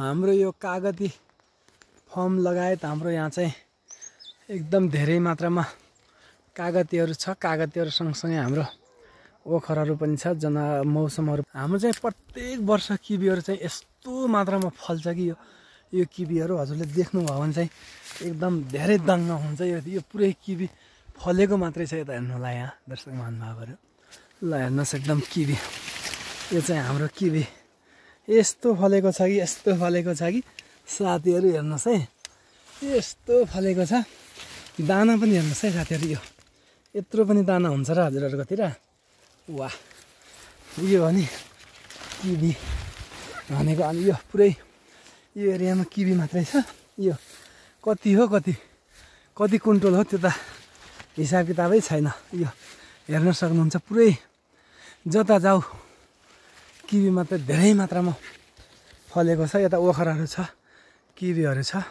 हाम्रो यो कागती फर्म लगायत हाम्रो यहाँ चाहिँ एकदम धेरै मात्रामा कागतीहरू छ। कागतीहरू सँगसँगै हाम्रो ओखरहरू पनि छ। मौसमहरू हाम्रो चाहिँ प्रत्येक वर्ष किबीहरू चाहिँ यस्तो मात्रामा फल्छ कि यो किबीहरू हजुरले देख्नुभयो भने चाहिँ एकदम धेरै दङ्ग हुन्छ। यो पुरै किबी फलेको मात्रै छ। यता हेर्नु होला यहाँ दर्शक महानुभावहरू, ल हेर्नुहोस् एकदम किबी। यो चाहिँ हाम्रो किबी यस्तो फलेको छ कि यस्तो फलेको छ कि साथीहरू हेर्नुहोस् है, यस्तो फलेको छ। दाना पनि हेर्नुहोस् है साथीहरू, यो यत्रो पनि दाना हुन्छ र हजुरहरूकोतिर। वाह, यो हो नि किबी भनेको। अनि यो पुरै यो एरियामा किबी मात्रै छ। यो कति हो कति कुन्टल हो त्यो त हिसाब किताबै छैन। यो हेर्न सक्नुहुन्छ पुरै जता जाऊ किबी मात्रै धेरै मात्रामा फलेको छ। यता ओखराहरू छ, किबीहरू छ।